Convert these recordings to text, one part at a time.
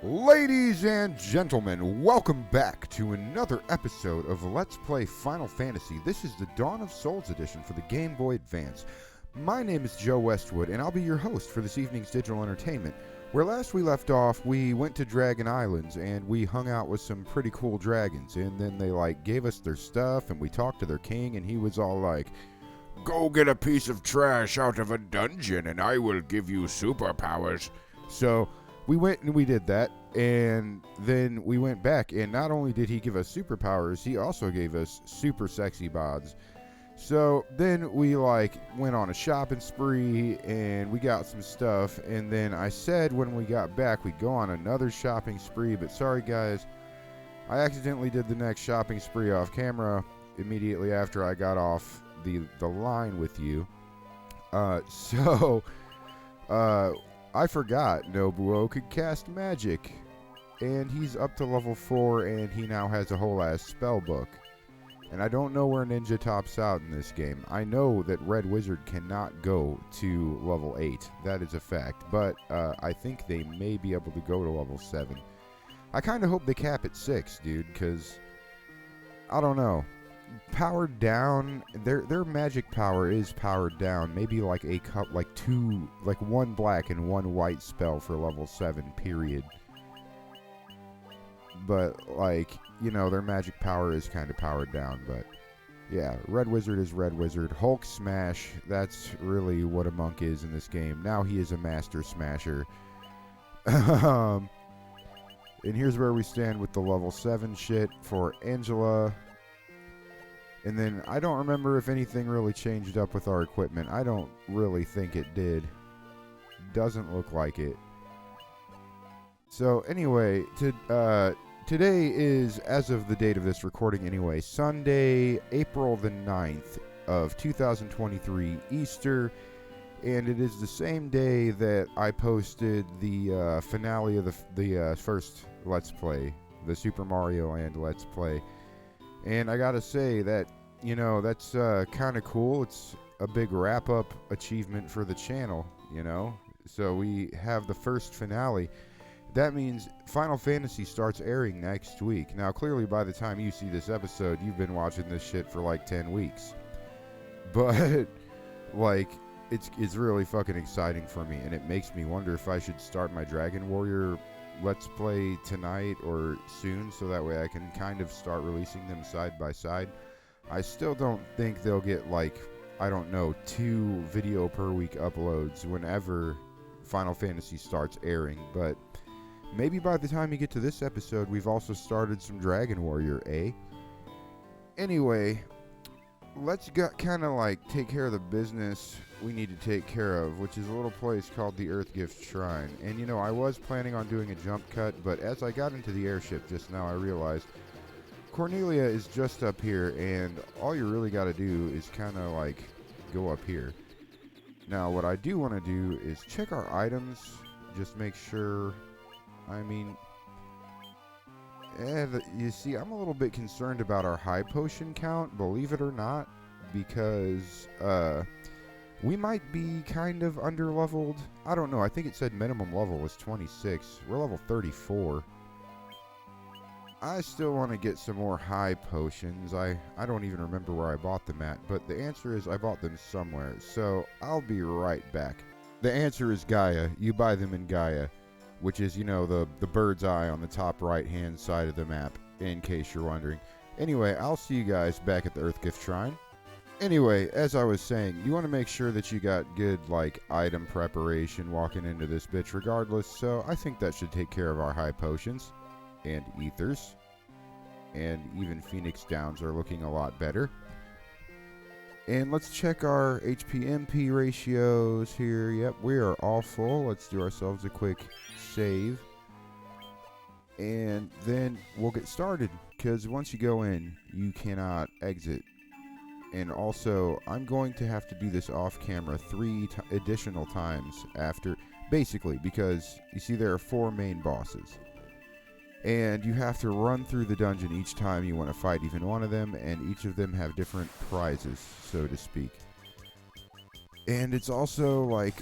Ladies and gentlemen, welcome back to another episode of Let's Play Final Fantasy. This is the Dawn of Souls edition for the Game Boy Advance. My name is Joe Westwood, and I'll be your host for this evening's digital entertainment. Where last we left off, we went to Dragon Islands, and we hung out with some pretty cool dragons, and then they, gave us their stuff, and we talked to their king, and he was all like, "Go get a piece of trash out of a dungeon, and I will give you superpowers." So we went and we did that, and then we went back, and not only did he give us superpowers, he also gave us super sexy bods. So then we went on a shopping spree, and we got some stuff, and then I said when we got back we'd go on another shopping spree, but sorry guys, I accidentally did the next shopping spree off camera immediately after I got off the line with you. I forgot Nobuo could cast magic, and he's up to level 4, and he now has a whole ass spell book. And I don't know where Ninja tops out in this game. I know that Red Wizard cannot go to level 8. That is a fact. But I think they may be able to go to level 7. I kind of hope they cap at 6, dude, because I don't know. Powered down, their magic power is powered down. Maybe one black and one white spell for level 7, period. But, their magic power is kind of powered down. But, yeah, Red Wizard is Red Wizard. Hulk Smash, that's really what a monk is in this game. Now he is a Master Smasher. And here's where we stand with the level 7 shit for Angela. And then I don't remember if anything really changed up with our equipment. I don't really think it did. Doesn't look like it. So anyway, today is, as of the date of this recording anyway, Sunday, April the 9th of 2023, Easter. And it is the same day that I posted the finale of the first Let's Play, the Super Mario Land Let's Play. And I gotta say that, that's kind of cool. It's a big wrap-up achievement for the channel, So we have the first finale. That means Final Fantasy starts airing next week. Now, clearly, by the time you see this episode, you've been watching this shit for 10 weeks. But, it's really fucking exciting for me. And it makes me wonder if I should start my Dragon Warrior Let's Play tonight or soon, so that way I can kind of start releasing them side by side. I still don't think they'll get 2 video per week uploads whenever Final Fantasy starts airing, but maybe by the time you get to this episode we've also started some Dragon Warrior, eh? Anyway, let's take care of the business we need to take care of, which is a little place called the Earthgift Shrine. And I was planning on doing a jump cut, but as I got into the airship just now, I realized Cornelia is just up here, and all you really got to do is go up here. Now, what I do want to do is check our items, just make sure. You see, I'm a little bit concerned about our high potion count, believe it or not, because we might be kind of under-leveled. I don't know. I think it said minimum level was 26. We're level 34. I still want to get some more high potions. I don't even remember where I bought them at, but the answer is I bought them somewhere. So I'll be right back. The answer is Gaia. You buy them in Gaia, which is, the bird's eye on the top right-hand side of the map, in case you're wondering. Anyway, I'll see you guys back at the Earthgift Shrine. Anyway, as I was saying, you want to make sure that you got good, item preparation walking into this bitch regardless, so I think that should take care of our high potions. And ethers. And even Phoenix Downs are looking a lot better. And let's check our HP-MP ratios here. Yep, we are all full. Let's do ourselves a quick save. And then we'll get started, because once you go in, you cannot exit. And also, I'm going to have to do this off camera 3 additional times after, basically, because you see there are 4 main bosses. And you have to run through the dungeon each time you want to fight even one of them, and each of them have different prizes, so to speak. And it's also like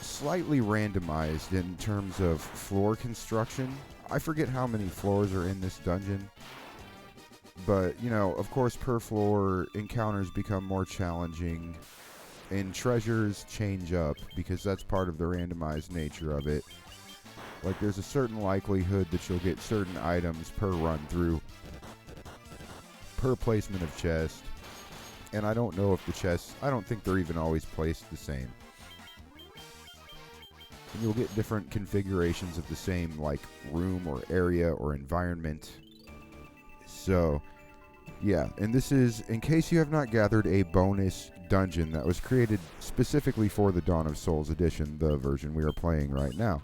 slightly randomized in terms of floor construction. I forget how many floors are in this dungeon, but you know, of course, per floor, encounters become more challenging, and treasures change up because that's part of the randomized nature of it. Like, there's a certain likelihood that you'll get certain items per run through, per placement of chest. And I don't know if the chests, I don't think they're even always placed the same. And you'll get different configurations of the same, like, room or area or environment. So, yeah. And this is, in case you have not gathered, a bonus dungeon that was created specifically for the Dawn of Souls edition, the version we are playing right now.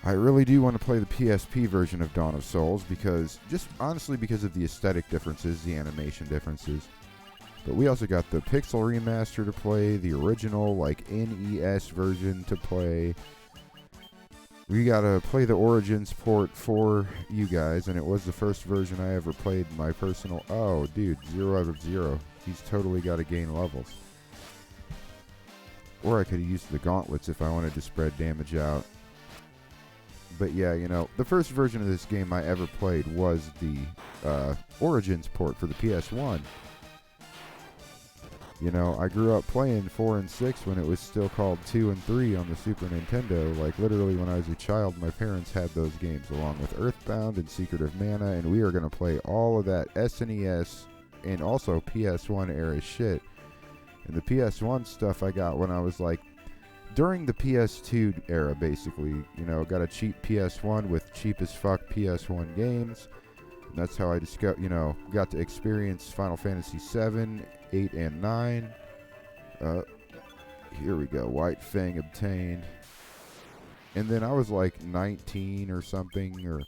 I really do want to play the PSP version of Dawn of Souls because, just honestly because of the aesthetic differences, the animation differences. But we also got the Pixel Remaster to play, the original, like, NES version to play. We gotta play the Origins port for you guys, and it was the first version I ever played in my personal... Oh, dude, 0 out of 0. He's totally gotta gain levels. Or I could have used the gauntlets if I wanted to spread damage out. But yeah, you know, the first version of this game I ever played was the Origins port for the PS1. You know, I grew up playing 4 and 6 when it was still called 2 and 3 on the Super Nintendo. Like, literally when I was a child, my parents had those games along with Earthbound and Secret of Mana, and we are going to play all of that SNES and also PS1 era shit. And the PS1 stuff I got when I was like, during the PS2 era, basically. You know, got a cheap PS1 with cheap as fuck PS1 games. And that's how I just got, you know, got to experience Final Fantasy 7, 8, and 9. Here we go. White Fang obtained. And then I was like 19 or something, or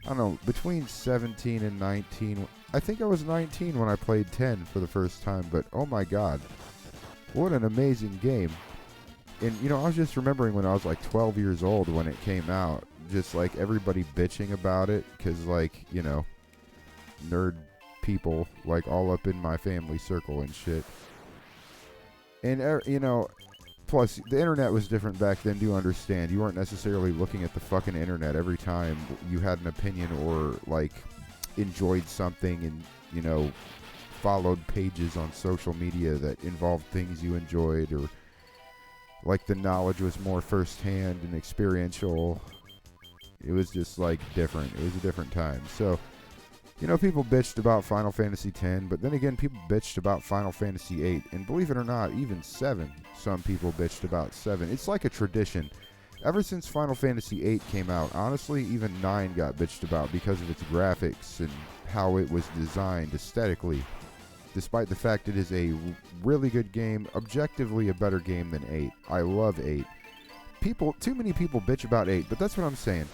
I don't know, between 17 and 19. I think I was 19 when I played 10 for the first time, but oh my god. What an amazing game. And, you know, I was just remembering when I was like 12 years old when it came out, just like everybody bitching about it, because, like, you know, nerd people, like, all up in my family circle and shit. And, you know, plus, the internet was different back then, do understand. You weren't necessarily looking at the fucking internet every time you had an opinion or, like, enjoyed something and, you know, followed pages on social media that involved things you enjoyed, or like the knowledge was more firsthand and experiential. It was just like different. It was a different time. So, you know, people bitched about Final Fantasy X, but then again, people bitched about Final Fantasy VIII, and believe it or not, even 7. Some people bitched about 7. It's like a tradition. Ever since Final Fantasy VIII came out, honestly, even 9 got bitched about because of its graphics and how it was designed aesthetically. Despite the fact it is a really good game, objectively a better game than 8. I love 8. Too many people bitch about 8, but that's what I'm saying.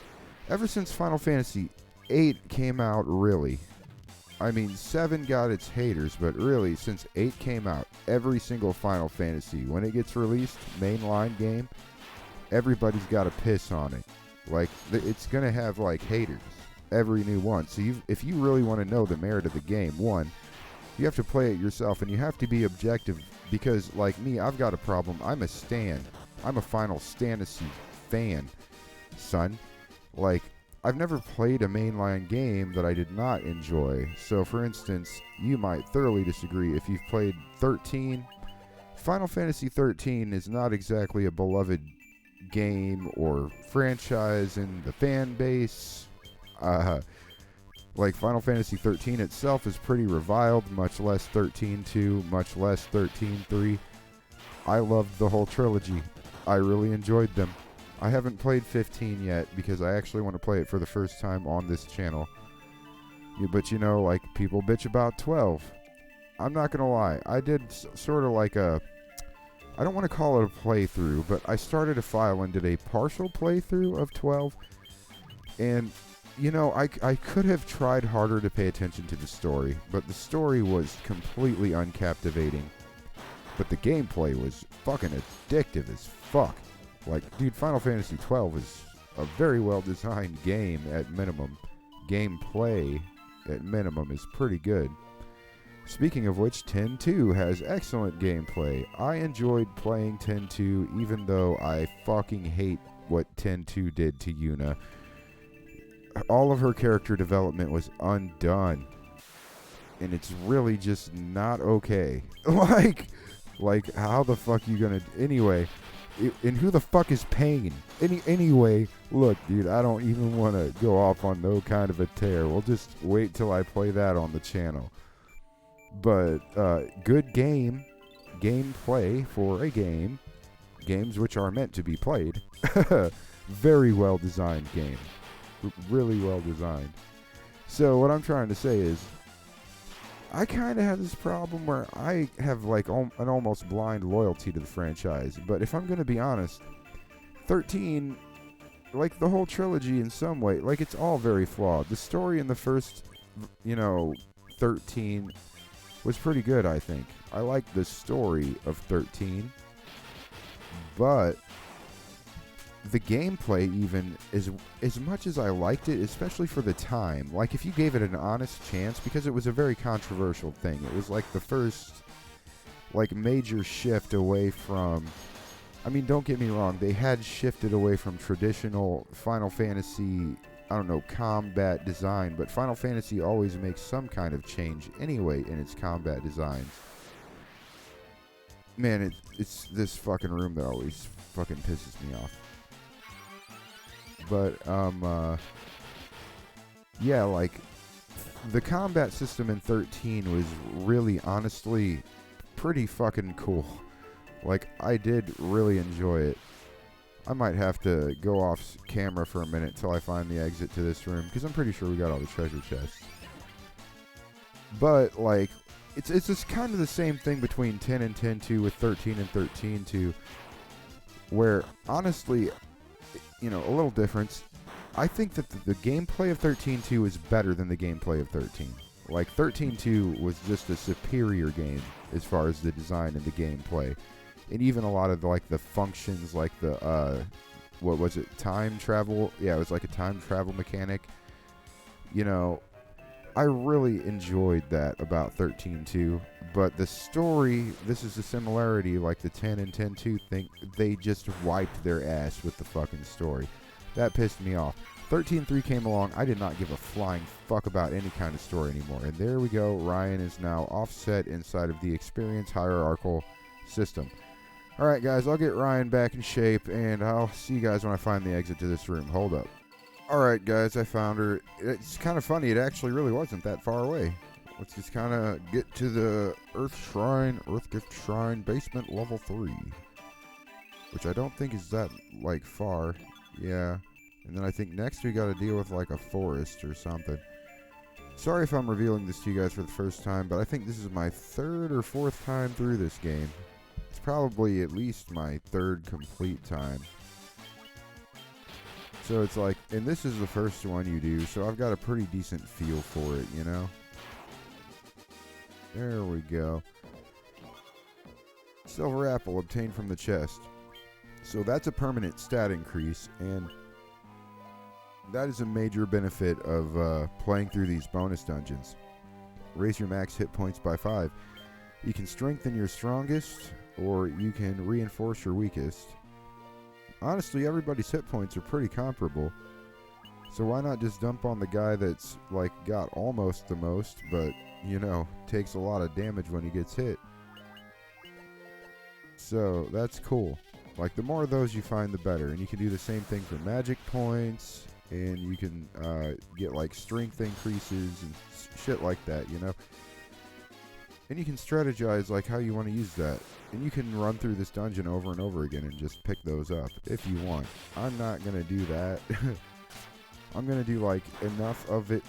Ever since Final Fantasy 8 came out, really. I mean, 7 got its haters, but really, since 8 came out, every single Final Fantasy, when it gets released, mainline game, everybody's got to piss on it. Like, it's going to have, like, haters. Every new one. So if you really want to know the merit of the game, one, you have to play it yourself, and you have to be objective, because, like me, I've got a problem. I'm a stan. I'm a Final Fantasy fan, son. Like, I've never played a mainline game that I did not enjoy. So, for instance, you might thoroughly disagree. If you've played 13, Final Fantasy 13 is not exactly a beloved game or franchise in the fan base. Like, Final Fantasy 13 itself is pretty reviled, much less 13-2, much less 13-3. I loved the whole trilogy. I really enjoyed them. I haven't played 15 yet because I actually want to play it for the first time on this channel. Yeah, but, you know, like, people bitch about 12. I'm not going to lie. I did sort of like a... I don't want to call it a playthrough, but I started a file and did a partial playthrough of 12. And... you know, I could have tried harder to pay attention to the story, but the story was completely uncaptivating. But the gameplay was fucking addictive as fuck. Like, dude, Final Fantasy XII is a very well-designed game at minimum. Gameplay at minimum is pretty good. Speaking of which, 10-2 has excellent gameplay. I enjoyed playing 10-2 even though I fucking hate what 10-2 did to Yuna. All of her character development was undone. And it's really just not okay. like how the fuck you gonna... Anyway, and who the fuck is Pain? Anyway, look, dude, I don't even want to go off on no kind of a tear. We'll just wait till I play that on the channel. But good gameplay for a game. Games which are meant to be played. Very well designed game. Really well designed. So what I'm trying to say is, I kind of have this problem where I have like an almost blind loyalty to the franchise. But if I'm going to be honest, 13, like the whole trilogy in some way, like it's all very flawed. The story in the first, 13 was pretty good, I think. I like the story of 13, but the gameplay even is, as much as I liked it, especially for the time, like if you gave it an honest chance, because it was a very controversial thing. It was like the first like major shift away from, I mean, don't get me wrong, they had shifted away from traditional Final Fantasy, I don't know, combat design, but Final Fantasy always makes some kind of change anyway in its combat designs. Man, it's this fucking room that always fucking pisses me off. But, yeah, like, the combat system in 13 was really, honestly, pretty fucking cool. Like, I did really enjoy it. I might have to go off camera for a minute till I find the exit to this room, because I'm pretty sure we got all the treasure chests. But, like, it's just kind of the same thing between 10 and 10-2 with 13 and 13-2, where, honestly, a little difference. I think that the gameplay of 13-2 is better than the gameplay of 13. Like, 13-2 was just a superior game as far as the design and the gameplay. And even a lot of, like, the functions, like the, what was it, time travel? Yeah, it was like a time travel mechanic. I really enjoyed that about 13-2. But the story, this is a similarity, like the 10 and 10-2 thing, they just wiped their ass with the fucking story. That pissed me off. 13-3 came along, I did not give a flying fuck about any kind of story anymore. And there we go, Ryan is now offset inside of the experience hierarchical system. Alright guys, I'll get Ryan back in shape, and I'll see you guys when I find the exit to this room. Hold up. Alright guys, I found her. It's kind of funny, it actually really wasn't that far away. Let's just kind of get to the Earthgift Shrine, basement level 3. Which I don't think is that, like, far. Yeah. And then I think next we gotta deal with, like, a forest or something. Sorry if I'm revealing this to you guys for the first time, but I think this is my third or fourth time through this game. It's probably at least my third complete time. So it's like, and this is the first one you do, so I've got a pretty decent feel for it, There we go. Silver apple obtained from the chest. So that's a permanent stat increase, and that is a major benefit of playing through these bonus dungeons. Raise your max hit points by 5. You can strengthen your strongest, or you can reinforce your weakest. Honestly, everybody's hit points are pretty comparable. So why not just dump on the guy that's, like, got almost the most, but, takes a lot of damage when he gets hit. So, that's cool. Like, the more of those you find, the better. And you can do the same thing for magic points, and you can get, like, strength increases and shit like that, And you can strategize, like, how you want to use that. And you can run through this dungeon over and over again and just pick those up if you want. I'm not going to do that. I'm going to do, like, enough of it,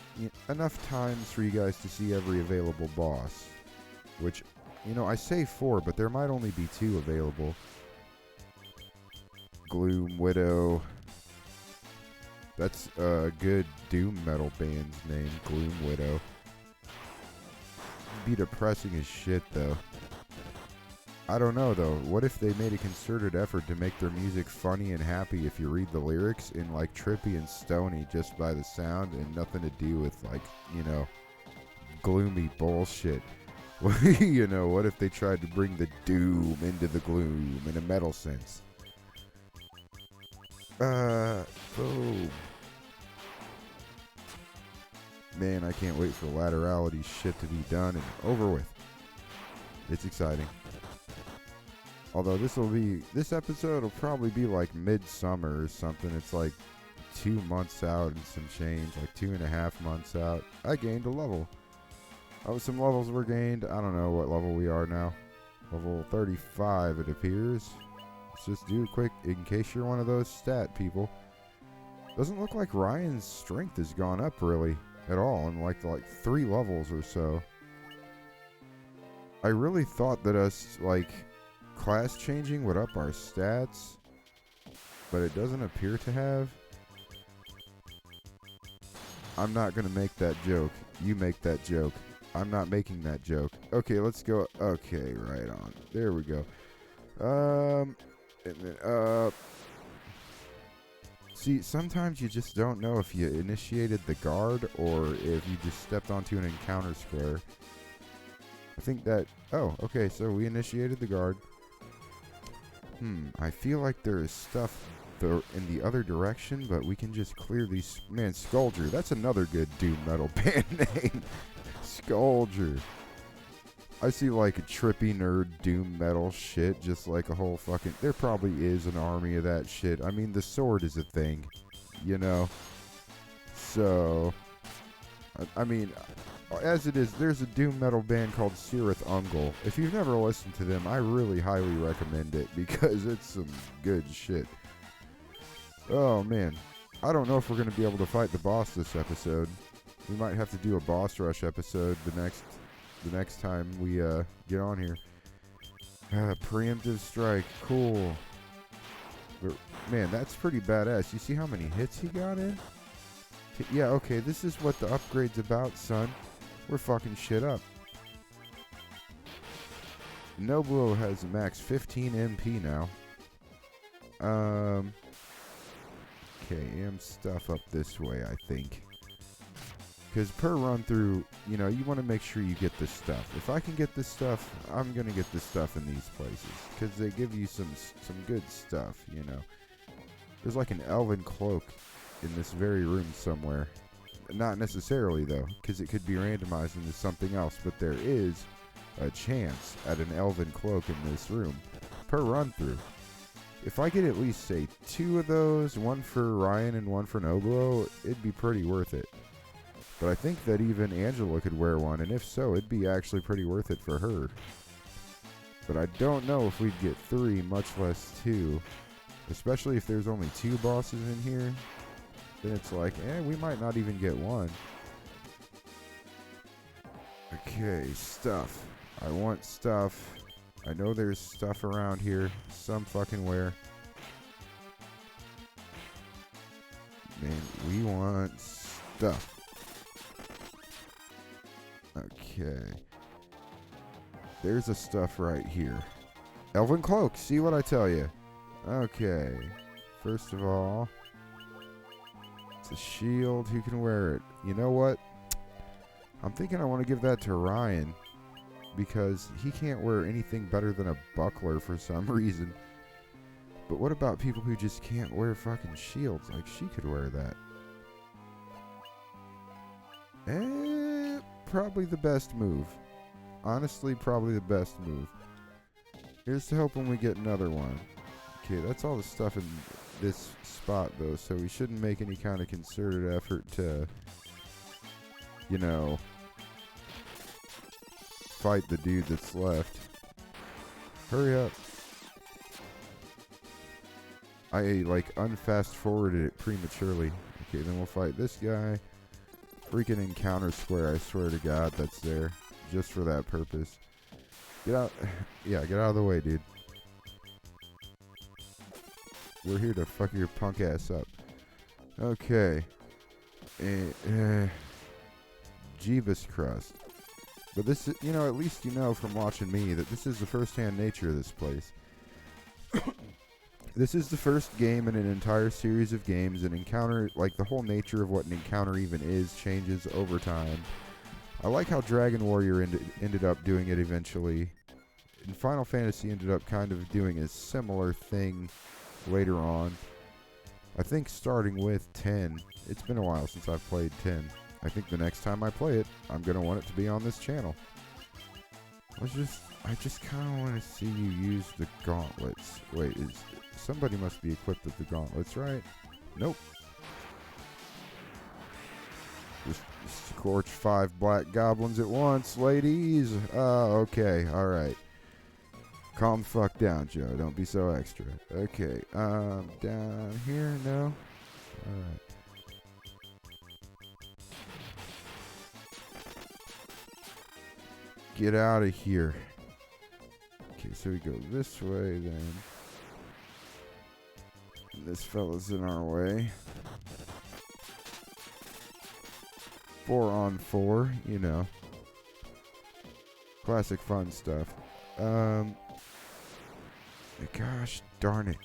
enough times for you guys to see every available boss. Which, I say 4, but there might only be 2 available. Gloom Widow. That's a good doom metal band's name, Gloom Widow. Be depressing as shit, though. I don't know, though. What if they made a concerted effort to make their music funny and happy if you read the lyrics in, like, trippy and stony just by the sound and nothing to do with, like, gloomy bullshit? You know, what if they tried to bring the doom into the gloom in a metal sense? Boom. Man, I can't wait for laterality shit to be done and over with. It's exciting. Although this episode will probably be like midsummer or something. It's like 2 months out and some change, like 2.5 months out. I gained a level. Oh, some levels were gained. I don't know what level we are now. Level 35, it appears. Let's just do a quick, in case you're one of those stat people. Doesn't look like Ryan's strength has gone up really at all in like 3 levels or so. I really thought that us like class changing would up our stats, but it doesn't appear to have. I'm not gonna make that joke. You make that joke. I'm not making that joke. Okay, let's go. Okay, right on. There we go. And then see, sometimes you just don't know if you initiated the guard or if you just stepped onto an encounter square. I think that... Oh, okay, so we initiated the guard. I feel like there is stuff in the other direction, but we can just clear these... Man, Scoldger, that's another good Doom Metal band name. Scoldger. I see like a trippy nerd Doom Metal shit, just like a whole fucking... There probably is an army of that shit. I mean, the sword is a thing, you know? So... I mean... As it is, there's a Doom Metal band called Sirith Ungol. If you've never listened to them, I really highly recommend it because it's some good shit. Oh, man. I don't know if we're going to be able to fight the boss this episode. We might have to do a boss rush episode the next time we get on here. Preemptive strike. Cool. But, man, that's pretty badass. You see how many hits he got in? Yeah, okay, this is what the upgrade's about, son. We're fucking shit up. Noblo has max 15 MP now. Okay, stuff up this way, I think. Because per run through, you know, you want to make sure you get this stuff. If I can get this stuff, I'm going to get this stuff in these places. Because they give you some good stuff, you know. There's like an elven cloak in this very room somewhere. Not necessarily, though, because it could be randomized into something else, but there is a chance at an elven cloak in this room per run-through. If I get at least, say, 2 of those, one for Ryan and one for Noblo, it'd be pretty worth it. But I think that even Angela could wear one, and if so, it'd be actually pretty worth it for her. But I don't know if we'd get 3, much less 2, especially if there's only 2 bosses in here. Then it's like, we might not even get 1. Okay, stuff. I want stuff. I know there's stuff around here. Some fucking where. Man, we want stuff. Okay. There's a stuff right here. Elven Cloak, see what I tell you. Okay. First of all... a shield, who can wear it? You know what? I'm thinking I want to give that to Ryan because he can't wear anything better than a buckler for some reason. But what about people who just can't wear fucking shields? Like, she could wear that. Probably the best move. Honestly, probably the best move. Here's to hoping we get another one. Okay, that's all the stuff in this spot, though, so we shouldn't make any kind of concerted effort to, you know, fight the dude that's left. Hurry up. I, like, unfast-forwarded it prematurely. Okay, then we'll fight this guy. Freaking encounter square, I swear to God, that's there. Just for that purpose. Get out. Yeah, get out of the way, dude. We're here to fuck your punk ass up. Okay. Jeebus crust. But this is, you know, at least you know from watching me that this is the first-hand nature of this place. This is the first game in an entire series of games. An encounter, like the whole nature of what an encounter even is, changes over time. I like how Dragon Warrior ended up doing it eventually. And Final Fantasy ended up kind of doing a similar thing later on. I think starting with 10. It's been a while since I've played 10. I think the next time I play it, I'm going to want it to be on this channel. I just kind of want to see you use the gauntlets. Wait, somebody must be equipped with the gauntlets, right? Nope. Just scorch 5 black goblins at once, ladies. Okay, alright. Calm the fuck down, Joe. Don't be so extra. Okay, down here? No? Alright. Get out of here. Okay, so we go this way then. This fella's in our way. 4 on 4, you know. Classic fun stuff. Gosh darn it.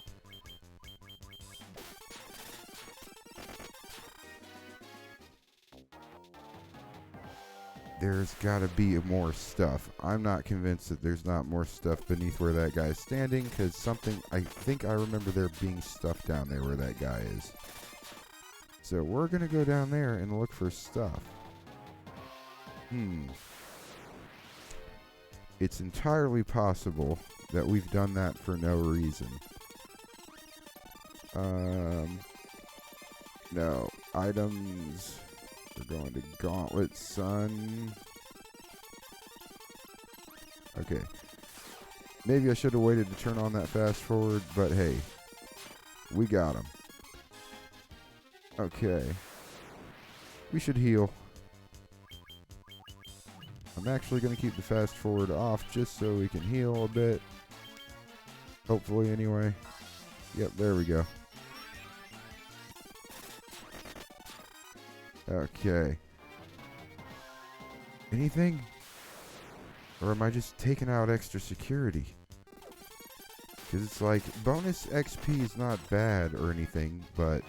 There's gotta be more stuff. I'm not convinced that there's not more stuff beneath where that guy's standing, because I think I remember there being stuff down there where that guy is. So we're gonna go down there and look for stuff. It's entirely possible that we've done that for no reason. No. Items. We're going to Gauntlet Sun. Okay. Maybe I should have waited to turn on that fast forward, but hey. We got him. Okay. We should heal. I'm actually going to keep the fast forward off just so we can heal a bit. Hopefully, anyway. Yep, there we go. Okay. Anything? Or am I just taking out extra security? Because it's like, bonus XP is not bad or anything, but...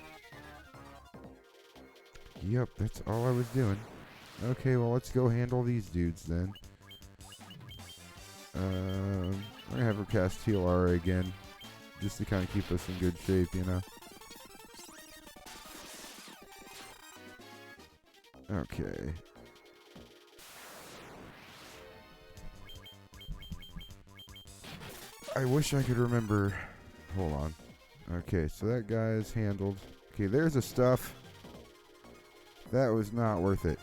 Yep, that's all I was doing. Okay, well, let's go handle these dudes then. I'm gonna have her cast Heal Aura again, just to kind of keep us in good shape, you know? Okay. I wish I could remember. Hold on. Okay, so that guy is handled. Okay, there's a stuff. That was not worth it.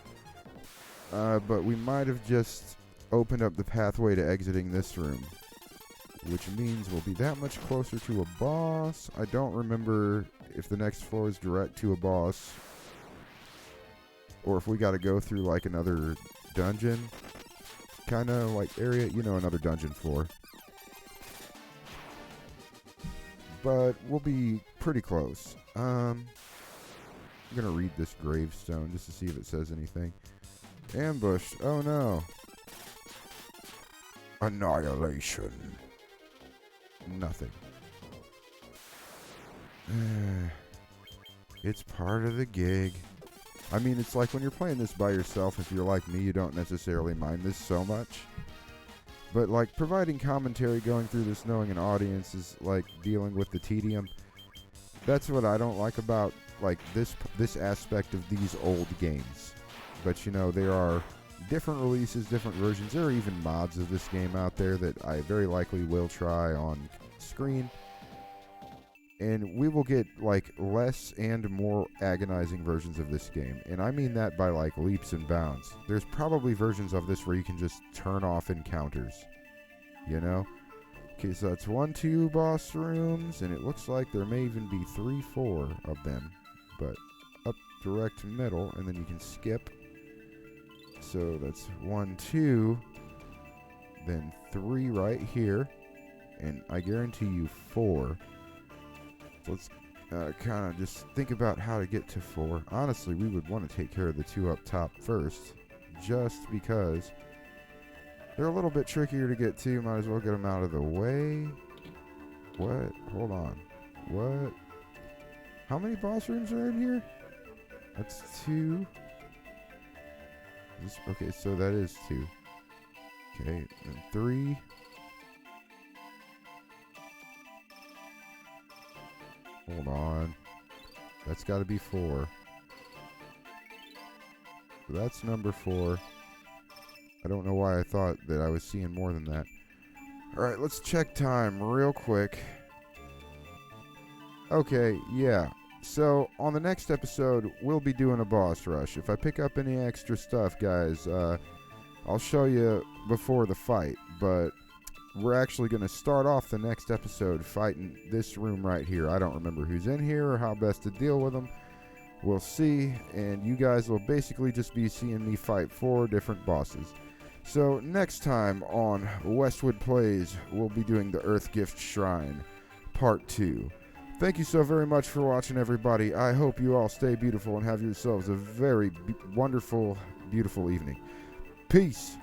But we might have just opened up the pathway to exiting this room, which means we'll be that much closer to a boss. I don't remember if the next floor is direct to a boss, or if we got to go through like another dungeon kind of like area, you know, another dungeon floor. But we'll be pretty close. I'm gonna read this gravestone just to see if it says anything. Ambush. Oh no. Annihilation. Nothing. It's part of the gig. I mean, it's like when you're playing this by yourself, if you're like me, you don't necessarily mind this so much. But like providing commentary going through this knowing an audience is like dealing with the tedium. That's what I don't like about like this aspect of these old games. But you know, there are different releases, different versions. There are even mods of this game out there that I very likely will try on screen. And we will get like less and more agonizing versions of this game. And I mean that by like leaps and bounds. There's probably versions of this where you can just turn off encounters. You know? Okay, so that's 1, 2 boss rooms, and it looks like there may even be 3, 4 of them. But up direct middle, and then you can skip. So that's 1, 2, then 3 right here, and I guarantee you 4. So let's kind of just think about how to get to 4. Honestly, we would want to take care of the 2 up top first, just because they're a little bit trickier to get to. Might as well get them out of the way. What? Hold on. What? How many boss rooms are in here? That's 2. Okay, so that is 2. Okay, and 3. Hold on. That's got to be 4. So that's number 4. I don't know why I thought that I was seeing more than that. Alright, let's check time real quick. Okay, yeah. So, on the next episode, we'll be doing a boss rush. If I pick up any extra stuff, guys, I'll show you before the fight. But we're actually going to start off the next episode fighting this room right here. I don't remember who's in here or how best to deal with them. We'll see, and you guys will basically just be seeing me fight 4 different bosses. So, next time on Westwood Plays, we'll be doing the Earthgift Shrine, Part 2. Thank you so very much for watching, everybody. I hope you all stay beautiful and have yourselves a very wonderful, beautiful evening. Peace.